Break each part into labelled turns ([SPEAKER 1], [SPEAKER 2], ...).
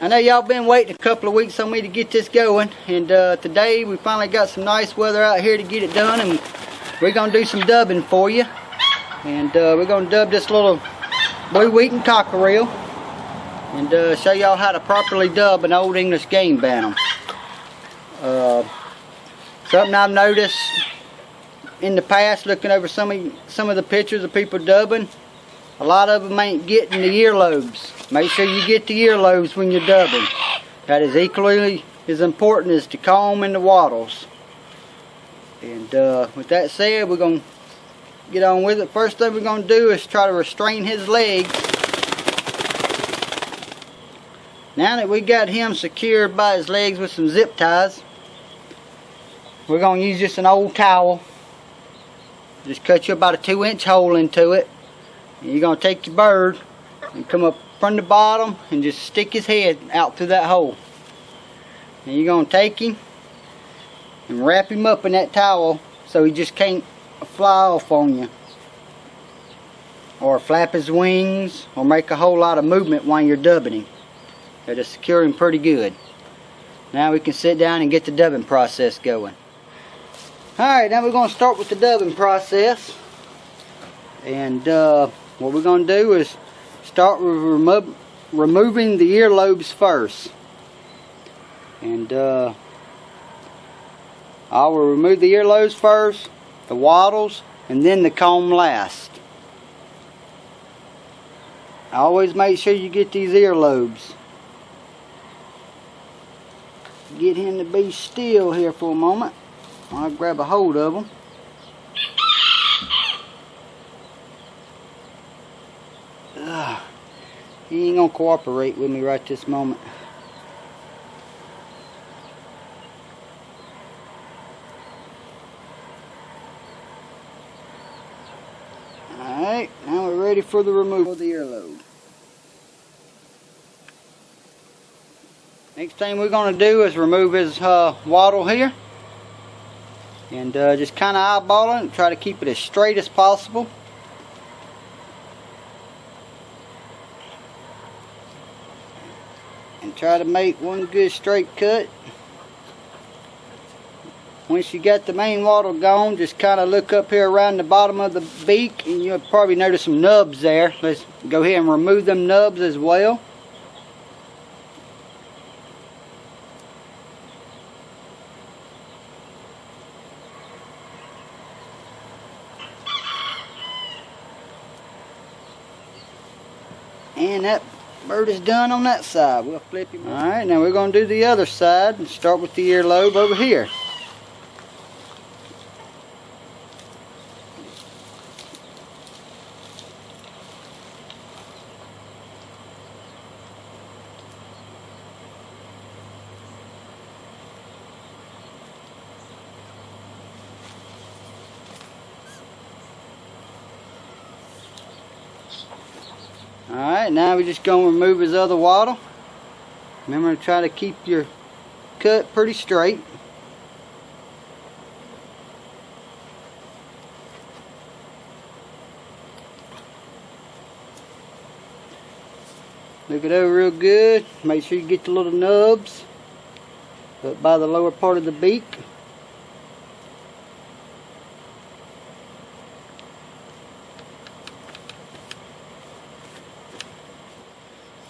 [SPEAKER 1] I know y'all been waiting a couple of weeks on me to get this going, and today we finally got some nice weather out here to get it done, and we're gonna do some dubbing for you. And we're gonna dub this little blue wheaten cockerel and show y'all how to properly dub an old English game bantam. Something I've noticed in the past, looking over some of the pictures of people dubbing, a lot of them ain't getting the earlobes. Make sure you get the earlobes when you're dubbing. That is equally as important as the comb and the wattles. And with that said, we're going to get on with it. First thing we're going to do is try to restrain his legs. Now that we got him secured by his legs with some zip ties, we're going to use just an old towel. Just cut you about a 2-inch hole into it. And you're going to take your bird and come up from the bottom and just stick his head out through that hole. And you're going to take him and wrap him up in that towel so he just can't fly off on you, or flap his wings, or make a whole lot of movement while you're dubbing him. That'll secure him pretty good. Now we can sit down and get the dubbing process going. Alright, now we're going to start with the dubbing process. And what we're going to do is start with removing the earlobes first. And I will remove the earlobes first, the wattles, and then the comb last. Always make sure you get these earlobes. Get him to be still here for a moment. I'll grab a hold of them. He ain't gonna cooperate with me right this moment. Alright, now we're ready for the removal of the earlobe. Next thing we're going to do is remove his wattle here. And just kind of eyeball it and try to keep it as straight as possible. And try to make one good straight cut. Once you got the main wattle gone, just kind of look up here around the bottom of the beak and you'll probably notice some nubs there. Let's go ahead and remove them nubs as well. And that bird is done on that side. We'll flip him. Alright, now we're going to do the other side and start with the earlobe over here. Alright, now we're just going to remove his other wattle. Remember to try to keep your cut pretty straight. Look it over real good. Make sure you get the little nubs up by the lower part of the beak.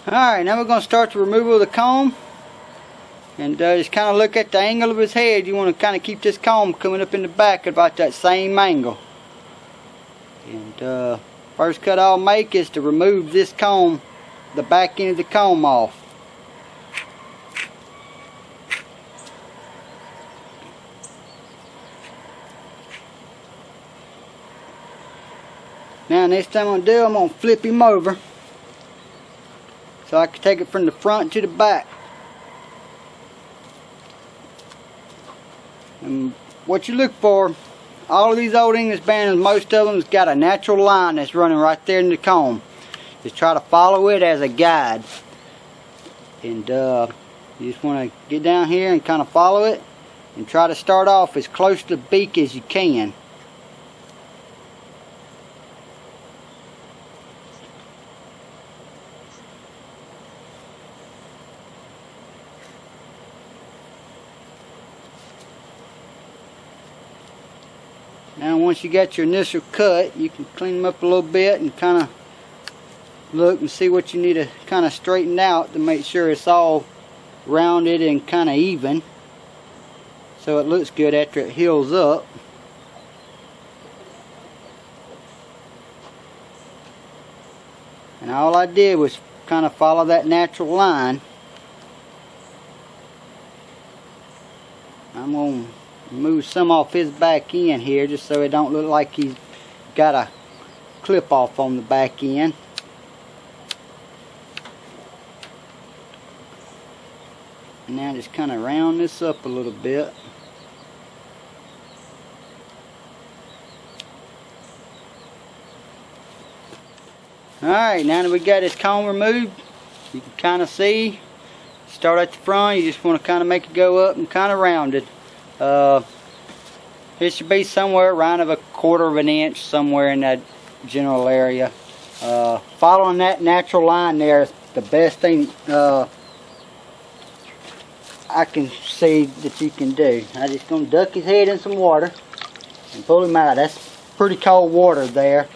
[SPEAKER 1] Alright, now we're going to start the removal of the comb. And just kind of look at the angle of his head. You want to kind of keep this comb coming up in the back about that same angle. And first cut I'll make is to remove this comb, the back end of the comb off. Now next thing I'm going to do, I'm going to flip him over. So I can take it from the front to the back. And what you look for, all of these old English bantams, most of them has got a natural line that's running right there in the comb. Just try to follow it as a guide. And you just want to get down here and kind of follow it. And try to start off as close to the beak as you can. Now once you got your initial cut, you can clean them up a little bit and kind of look and see what you need to kind of straighten out to make sure it's all rounded and kind of even, so it looks good after it heals up. And all I did was kind of follow that natural line. I'm going to move some off his back end here just so it don't look like he's got a clip off on the back end. And now just kind of round this up a little bit. Alright, now that we got his comb removed, you can kind of see, start at the front, you just want to kind of make it go up and kind of rounded. It should be somewhere around of 1/4 of an inch, somewhere in that general area. Following that natural line there is the best thing I can see that you can do. I'm just going to duck his head in some water and pull him out. That's pretty cold water there.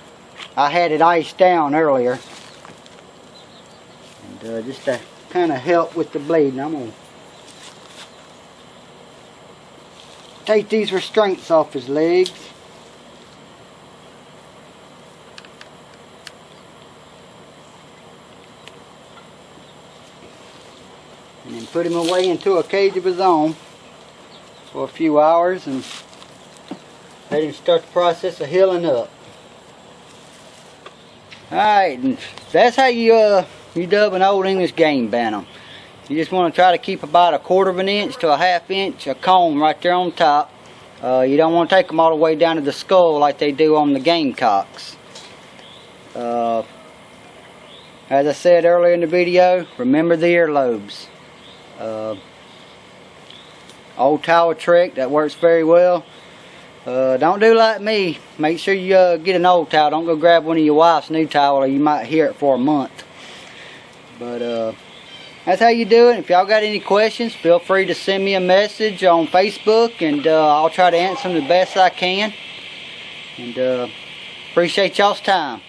[SPEAKER 1] I had it iced down earlier. And just to kind of help with the bleeding, I'm going to take these restraints off his legs. And then put him away into a cage of his own for a few hours and let him start the process of healing up. Alright, and that's how you dub an Old English game bantam. You just want to try to keep about 1/4 of an inch to a 1/2 inch of comb right there on top. You don't want to take them all the way down to the skull like they do on the Game Cocks. As I said earlier in the video, remember the earlobes. Old towel trick that works very well. Don't do like me. Make sure you get an old towel. Don't go grab one of your wife's new towel or you might hear it for a month. But that's how you do it. If y'all got any questions, feel free to send me a message on Facebook and I'll try to answer them the best I can. And appreciate y'all's time.